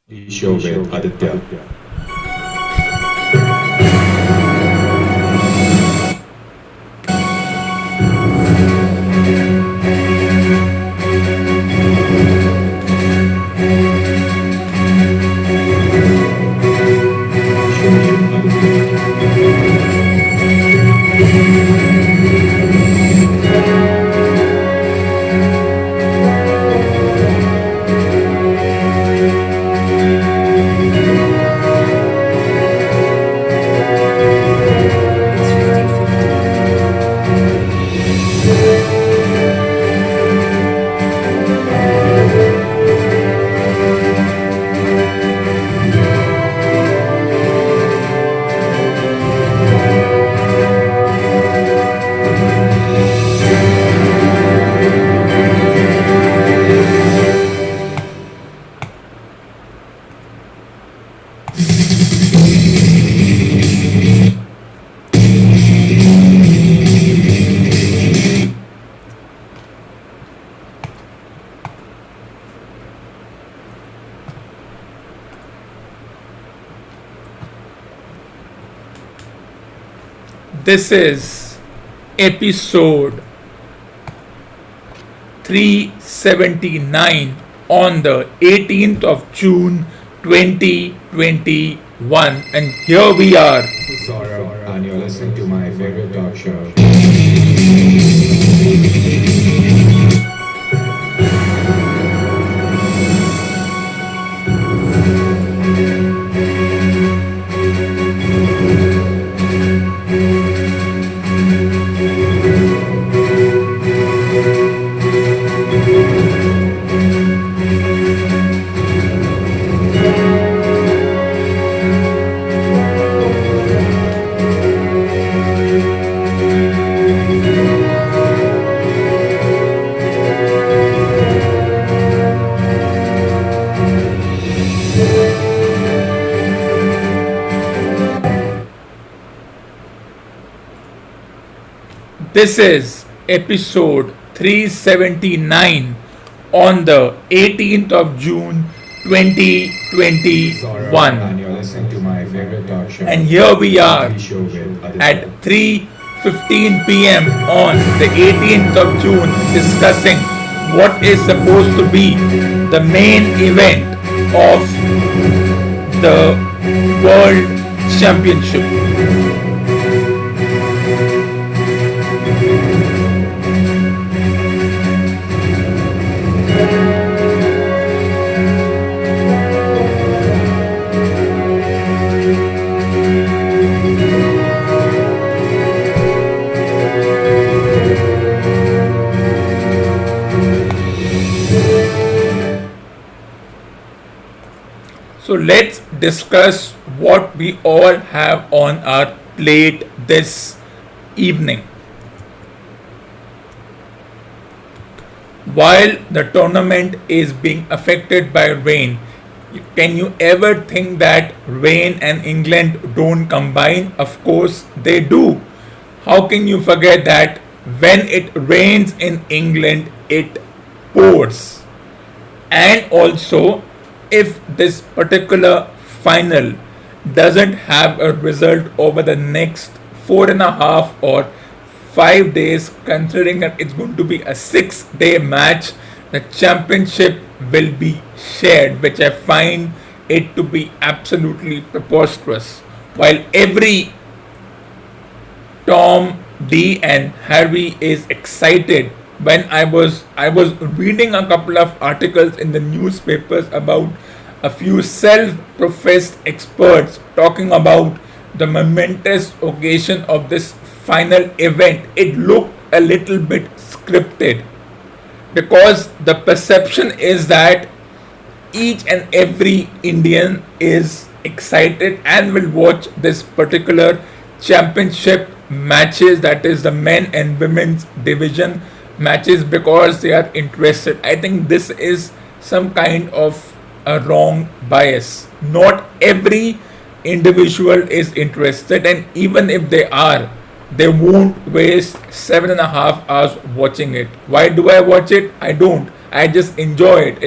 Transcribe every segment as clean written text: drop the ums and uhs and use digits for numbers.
The show with Aditya. The show with Aditya. It's 15:50. This is episode 379 on the 18th of June 2021, and here we are. This is Saurabh, and you're listening to my favorite talk show. This is episode 379 on the 18th of June This is Saurabh, 2021, and you're listening to my favorite talk show. and here we are The show with Aditya. at 3:15 p.m. on the 18th of June discussing what is supposed to be the main event of the World Championship. So let's discuss what we all have on our plate this evening. While the tournament is being affected by rain, can you ever think that rain and England don't combine? Of course they do. How can you forget that when it rains in England, it pours? And also, if this particular final doesn't have a result over the next 4.5 or 5 days, considering that it's going to be a 6 day match, the championship will be shared, which I find it to be absolutely preposterous. While every Tom, D, and Harry is excited. When I was reading a couple of articles in the newspapers about a few self-professed experts talking about the momentous occasion of this final event. It looked a little bit scripted because the perception is that each and every Indian is excited and will watch this particular championship matches, that is the men and women's division matches, because they are interested. I think this is some kind of a wrong bias. Not every individual is interested, and even if they are, they won't waste 7.5 hours watching it. Why do I watch it? I don't. I just enjoy it.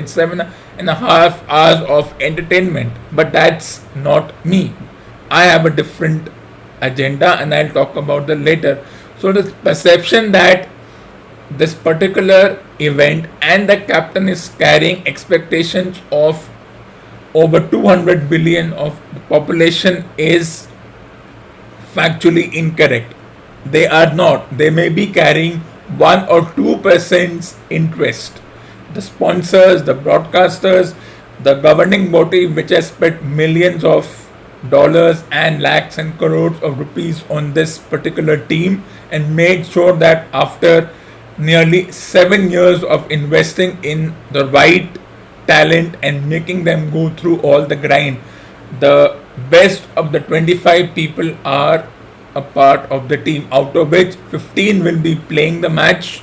and a half hours of entertainment. But that's not me. I have a different agenda, and I'll talk about that later. So the perception that this particular event and the captain is carrying expectations of over 200 billion of the population is factually incorrect. They are not. They may be carrying 1 or 2% interest. The sponsors, the broadcasters, the governing body which has spent millions of dollars and lakhs and crores of rupees on this particular team and made sure that after nearly 7 years of investing in the right talent and making them go through all the grind, the best of the 25 people are a part of the team, out of which 15 will be playing the match,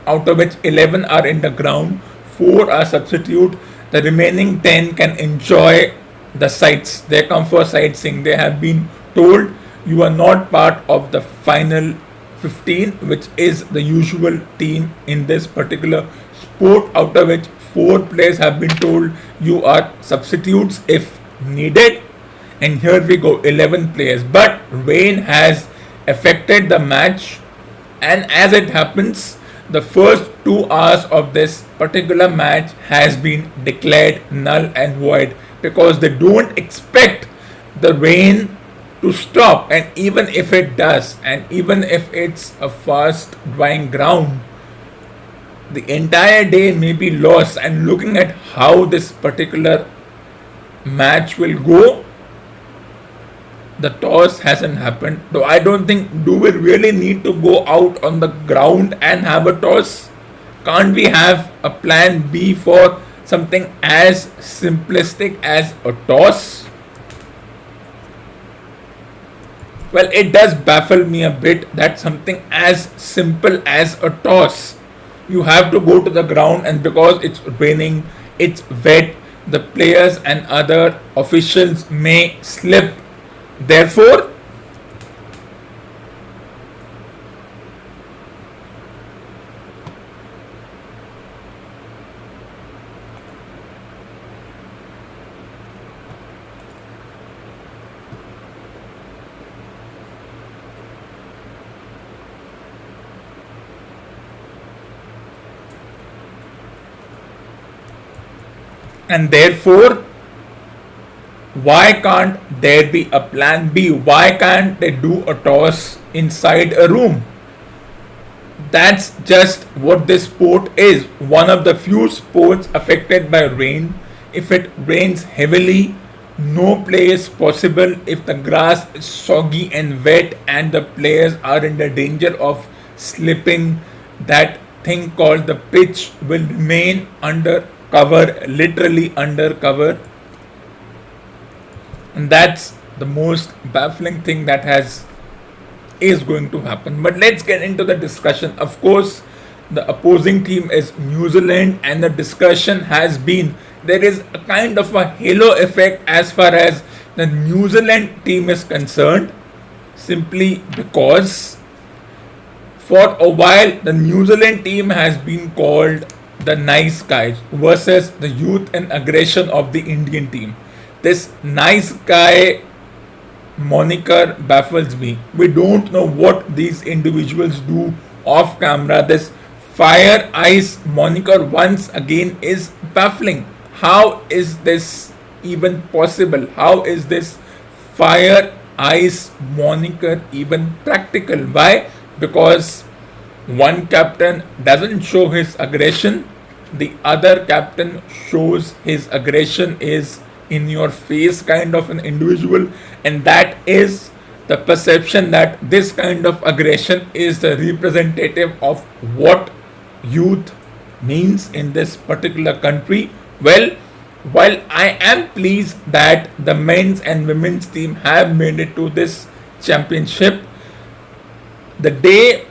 out of which 11 are in the ground, 4 are substitute, the remaining 10 can enjoy the sights. They come for sightseeing. They have been told you are not part of the final 15, which is the usual team in this particular sport, out of which 4 players have been told you are substitutes if needed. And here we go, 11 players. But rain has affected the match, and as it happens, the first 2 hours of this particular match has been declared null and void because they don't expect the rain to stop. And even if it does, and even if it's a fast drying ground, the entire day may be lost. And looking at how this particular match will go, the toss hasn't happened. Though I don't think, do we really need to go out on the ground and have a toss? Can't we have a plan B for something as simplistic as a toss? Well, it does baffle me a bit that something as simple as a toss, you have to go to the ground, and because it's raining, it's wet, the players and other officials may slip. Therefore, and therefore, why can't there be a plan B? Why can't they do a toss inside a room? That's just what this sport is. One of the few sports affected by rain. If it rains heavily, no play is possible. If the grass is soggy and wet and the players are in the danger of slipping, that thing called the pitch will remain under cover, literally under cover. And that's the most baffling thing that is going to happen. But let's get into the discussion. Of course, the opposing team is New Zealand, and the discussion has been there is a kind of a halo effect as far as the New Zealand team is concerned, simply because for a while the New Zealand team has been called the nice guys versus the youth and aggression of the Indian team. This nice guy moniker baffles me. We don't know what these individuals do off camera. This fire ice moniker once again is baffling. How is this even possible? How is this fire ice moniker even practical? Why? Because one captain doesn't show his aggression, the other captain shows his aggression, is in your face kind of an individual, and that is the perception that this kind of aggression is the representative of what youth means in this particular country. Well, while I am pleased that the men's and women's team have made it to this championship, the day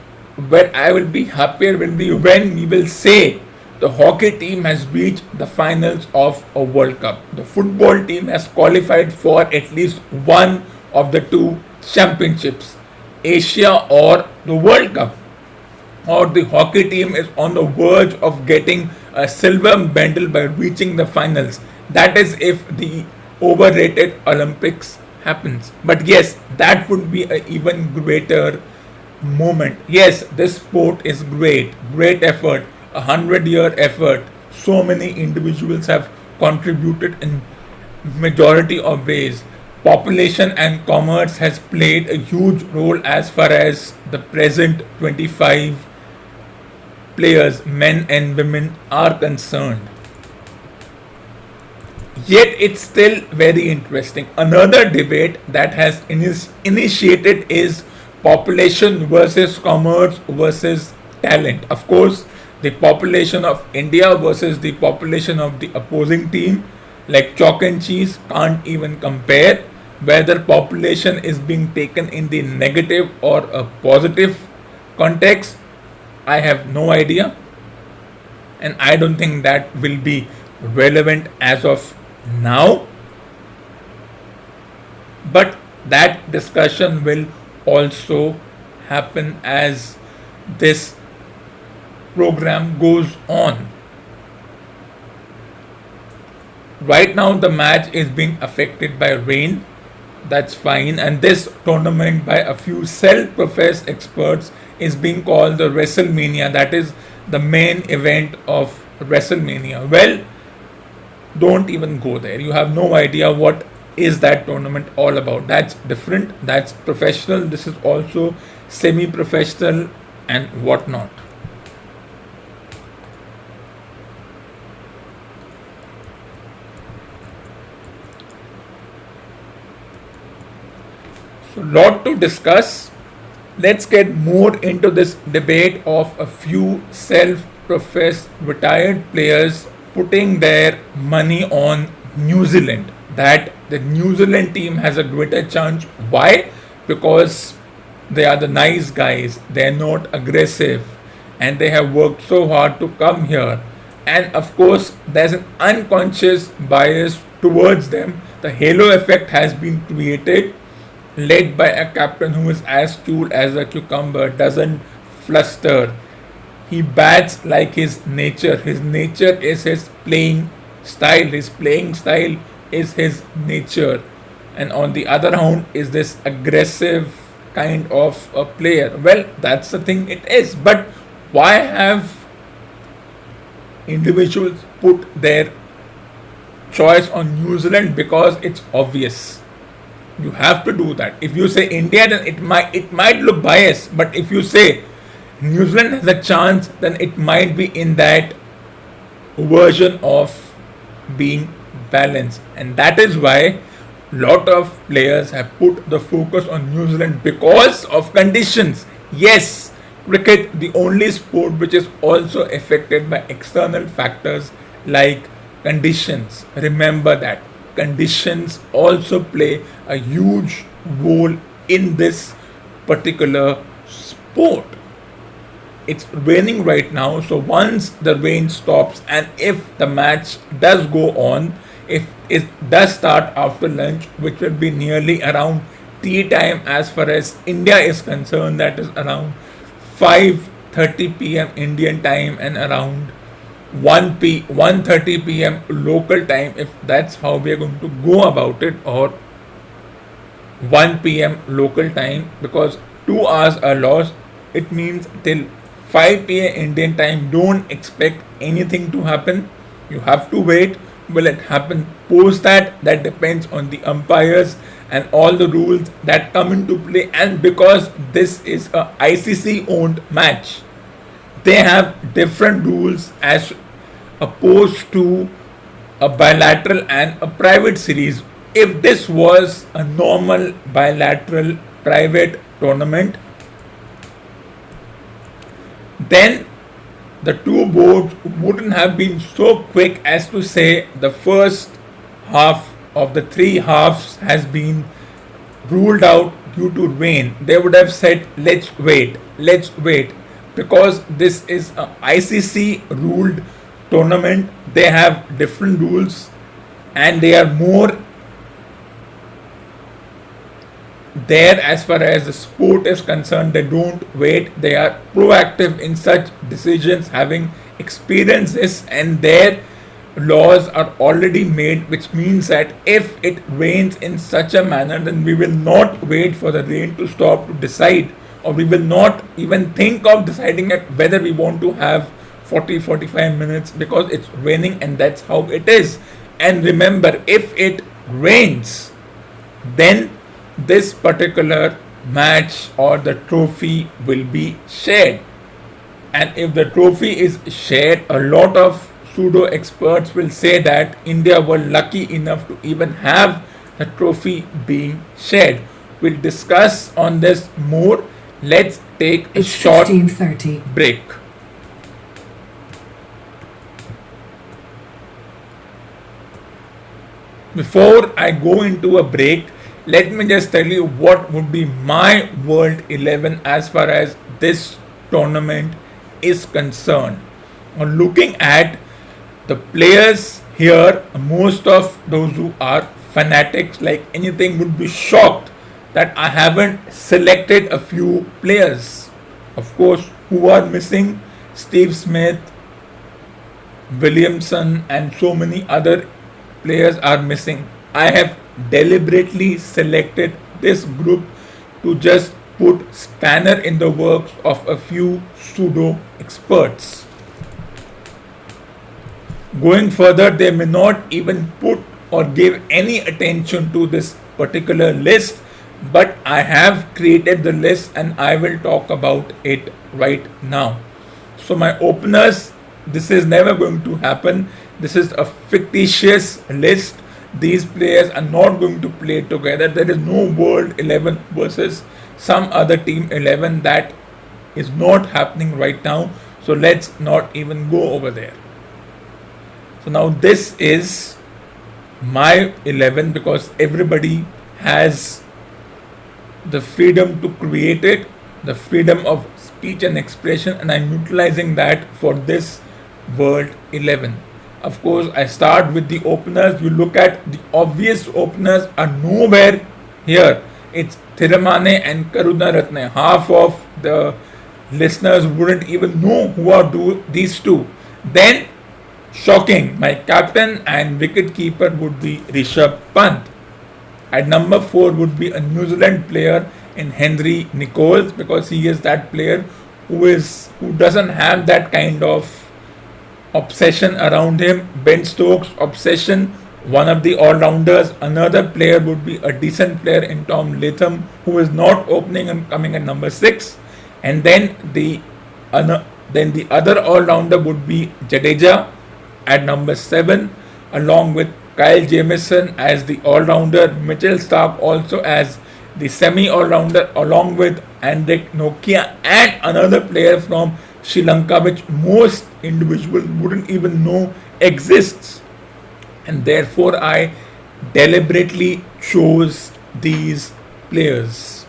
where I will be happier will be when we will say the hockey team has reached the finals of a World Cup. The football team has qualified for at least one of the two championships, Asia or the World Cup. or the hockey team is on the verge of getting a silver medal by reaching the finals. That is if the overrated Olympics happens. But yes, that would be an even greater moment. Yes, this sport is great effort, 100-year effort. So many individuals have contributed in majority of ways. Population and commerce has played a huge role as far as the present 25 players, men and women, are concerned. Yet it's still very interesting. Another debate that has initiated is population versus commerce versus talent. Of course, the population of India versus the population of the opposing team, like chalk and cheese, can't even compare. Whether population is being taken in the negative or a positive context, I have no idea, and I don't think that will be relevant as of now. But that discussion will also happen as this program goes on. Right now, the match is being affected by rain. That's fine, and this tournament by a few self-professed experts is being called the WrestleMania. That is the main event of WrestleMania. Well, don't even go there. You have no idea what is that tournament all about. That's different. That's professional. This is also semi-professional and whatnot. So, lot to discuss. Let's get more into this debate of a few self-professed retired players putting their money on New Zealand. That the New Zealand team has a greater chance. Why? Because they are the nice guys, they are not aggressive, and they have worked so hard to come here. And of course, there's an unconscious bias towards them. The halo effect has been created, led by a captain who is as cool as a cucumber, doesn't fluster. He bats like his nature. His nature is his playing style. His playing style is his nature. And on the other hand, is this aggressive kind of a player. Well, that's the thing it is. But why have individuals put their choice on New Zealand? Because it's obvious. You have to do that. If you say India, then it might look biased. But if you say New Zealand has a chance, then it might be in that version of being balanced. And that is why lot of players have put the focus on New Zealand because of conditions. Yes, cricket, the only sport which is also affected by external factors like conditions. Remember that conditions also play a huge role in this particular sport. It's raining right now, so once the rain stops and if the match does go on, if it does start after lunch, which will be nearly around tea time as far as India is concerned, that is around 5:30 p.m. Indian time and around 1:30 p.m. local time, if that's how we are going to go about it, or 1 p.m. local time, because 2 hours are lost. It means till 5 p.m. Indian time, don't expect anything to happen. You have to wait. Will it happen post that? That depends on the umpires and all the rules that come into play. And because this is a ICC owned match, they have different rules as opposed to a bilateral and a private series. If this was a normal bilateral private tournament, then the two boards wouldn't have been so quick as to say the first half of the 3 halves has been ruled out due to rain. They would have said, let's wait, because this is a ICC ruled tournament. They have different rules and they are there, as far as the sport is concerned, they don't wait, they are proactive in such decisions, having experiences, and their laws are already made, which means that if it rains in such a manner, then we will not wait for the rain to stop to decide, or we will not even think of deciding at whether we want to have 40-45 minutes because it's raining, and that's how it is. And remember, if it rains, then this particular match or the trophy will be shared. And if the trophy is shared, a lot of pseudo experts will say that India were lucky enough to even have the trophy being shared. We'll discuss on this more. Let's take a It's short 15:30. break. Before I go into a break, let me just tell you what would be my World 11 as far as this tournament is concerned. Now, looking at the players here, most of those who are fanatics like anything would be shocked that I haven't selected a few players. Of course, who are missing: Steve Smith, Williamson, and so many other players are missing. I have deliberately selected this group to just put spanner in the works of a few pseudo experts. Going further, they may not even put or give any attention to this particular list, but I have created the list and I will talk about it right now. So, my openers, this is never going to happen. This is a fictitious list. These players are not going to play together. There is no World 11 versus some other team 11. That is not happening right now. So let's not even go over there. So now this is my 11 because everybody has the freedom to create it, the freedom of speech and expression, and I'm utilizing that for this World 11. Of course, I start with the openers. You look at the obvious openers are nowhere here. It's Thiramane and Karunaratne. Half of the listeners wouldn't even know who are these two. Then, shocking, my captain and wicket keeper would be Rishabh Pant. At number 4 would be a New Zealand player in Henry Nicholls, because he is that player who doesn't have that kind of obsession around him. Ben Stokes' obsession, one of the all-rounders. Another player would be a decent player in Tom Latham, who is not opening and coming at number 6. And then the other all-rounder would be Jadeja at number 7, along with Kyle Jamieson as the all-rounder, Mitchell Starc also as the semi-all-rounder, along with Andrek Nokia and another player from Sri Lanka, which most individuals wouldn't even know exists. And therefore, I deliberately chose these players.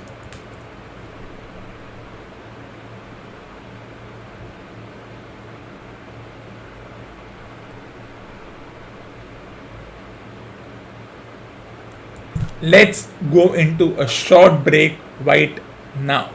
Let's go into a short break right now.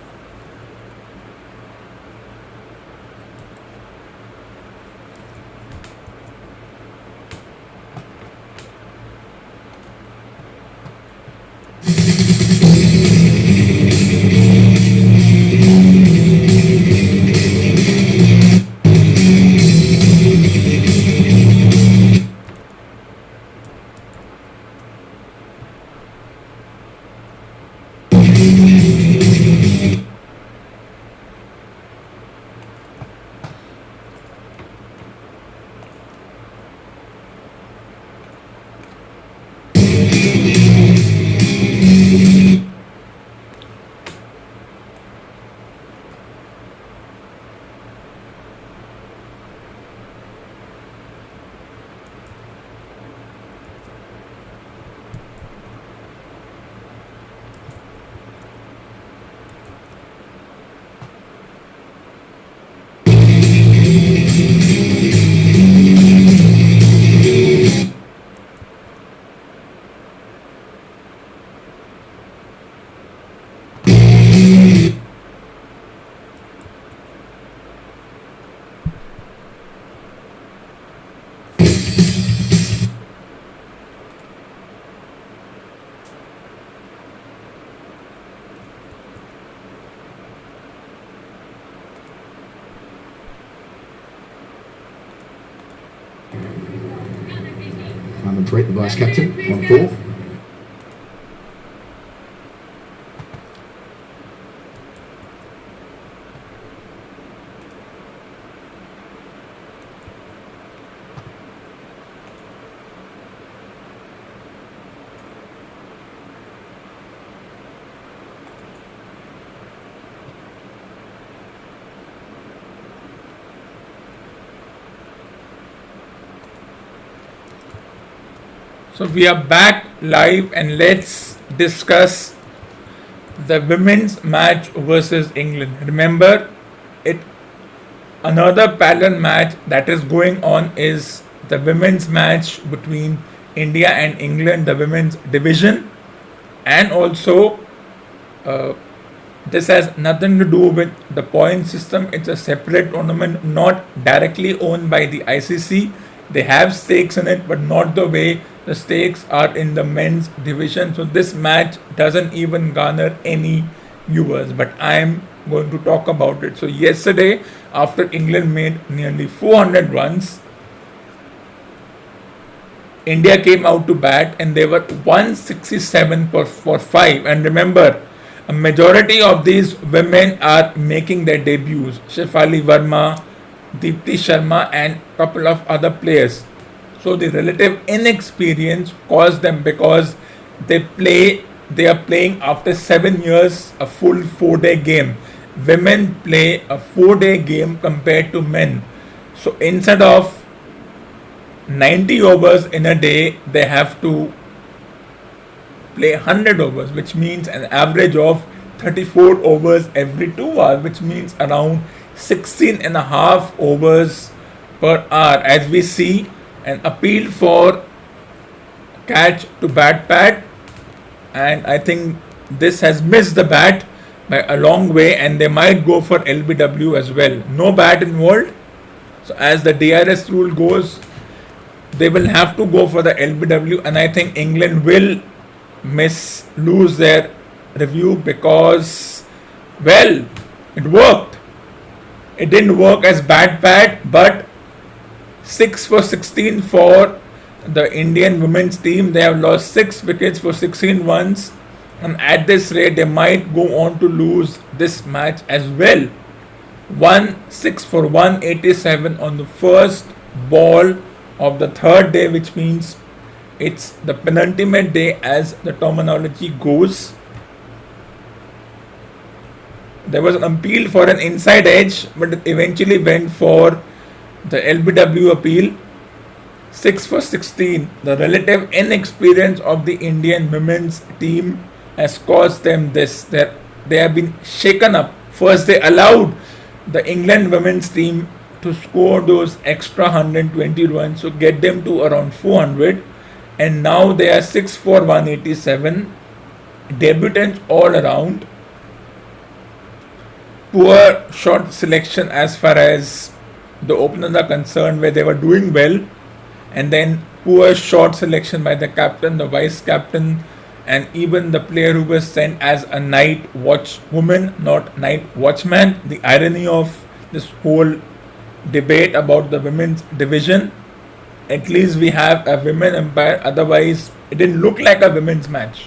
Manpreet, the vice captain, on 4th. So we are back live and let's discuss the women's match versus England. Remember, it another parallel match that is going on is the women's match between India and England, the women's division, and also this has nothing to do with the point system. It's a separate tournament, not directly owned by the ICC. They have stakes in it, but not the way the stakes are in the men's division. So this match doesn't even garner any viewers, but I am going to talk about it. So yesterday, after England made nearly 400 runs, India came out to bat and they were 167 for 5. And remember, a majority of these women are making their debuts. Shefali Verma, Deepti Sharma and a couple of other players. So the relative inexperience caused them, because they are playing after 7 years a full 4-day game. Women play a 4-day game compared to men. So instead of 90 overs in a day, they have to play 100 overs, which means an average of 34 overs every 2 hours, which means around 16 and a half overs per hour. As we see, an appeal for catch to bat pad, and I think this has missed the bat by a long way, and they might go for LBW as well. No bat involved, so as the DRS rule goes, they will have to go for the LBW, and I think England will lose their review because, well, it worked. It didn't work as bat pad, but 6 for 16 for the Indian women's team. They have lost 6 wickets for 16 runs, and at this rate they might go on to lose this match as well. 6 for 187 on the first ball of the third day, which means it's the penultimate day as the terminology goes. There was an appeal for an inside edge, but it eventually went for the LBW appeal. 6 for 16. The relative inexperience of the Indian women's team has caused them this. They have been shaken up. First, they allowed the England women's team to score those extra 120 runs, so get them to around 400. And now they are 6 for 187. Debutants all around. Poor shot selection as far as the openers are concerned, where they were doing well, and then poor shot selection by the captain, the vice captain, and even the player who was sent as a night watch woman, not night watchman. The irony of this whole debate about the women's division. At least we have a women umpire, otherwise it didn't look like a women's match.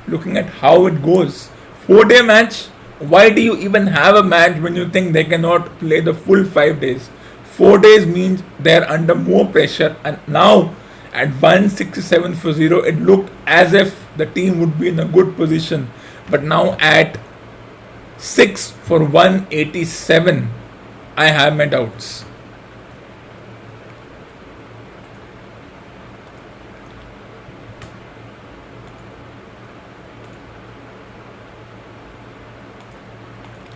Looking at how it goes, 4-day match. Why do you even have a match when you think they cannot play the full 5 days? 4 days means they're under more pressure, and now at 167 for 0, it looked as if the team would be in a good position. But now at 6 for 187, I have my doubts.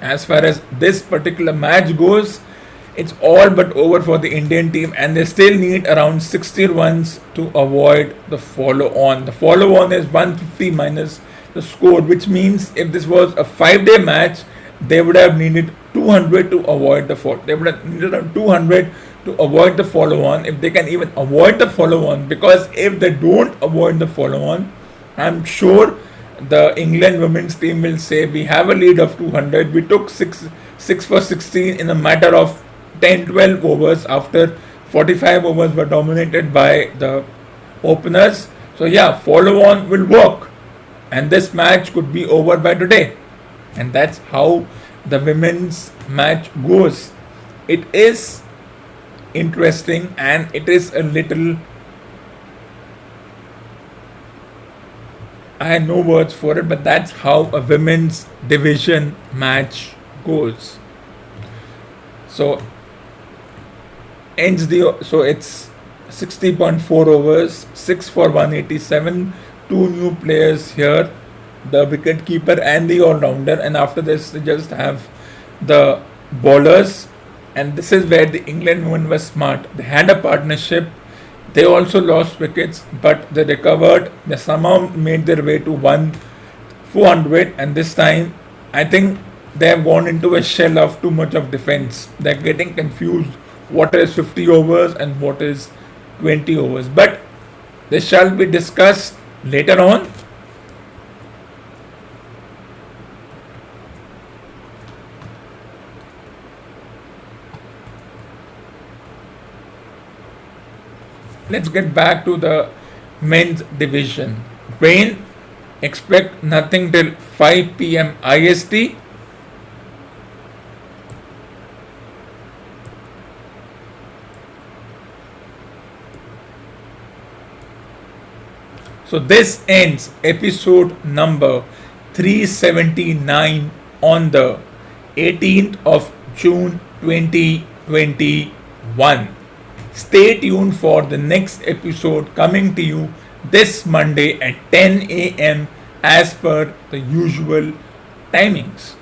As far as this particular match goes, it's all but over for the Indian team, and they still need around 60 runs to avoid the follow-on. The follow-on is 150 minus the score, which means if this was a 5-day match, they would have needed 200 to avoid the They would have needed around 200 to avoid the follow-on, if they can even avoid the follow-on. Because if they don't avoid the follow-on, I'm sure the England women's team will say, we have a lead of 200. We took 6 for 16 in a matter of 10-12 overs after 45 overs were dominated by the openers. So yeah, follow on will work, and this match could be over by today. And that's how the women's match goes. It is interesting and it is a little, I had no words for it, but that's how a women's division match goes. So it's 60.4 overs, 6 for 187, two new players here, the wicket keeper and the all-rounder, and after this they just have the bowlers. And this is where the England women were smart. They had a partnership. They also lost wickets, but they recovered. They somehow made their way to 400, and this time I think they have gone into a shell of too much of defense. They're getting confused what is 50 overs and what is 20 overs. But this shall be discussed later on. Let's get back to the men's division. Rain, expect nothing till 5 p.m. IST. So this ends episode number 379 on the 18th of June 2021. Stay tuned for the next episode coming to you this Monday at 10 a.m. as per the usual timings.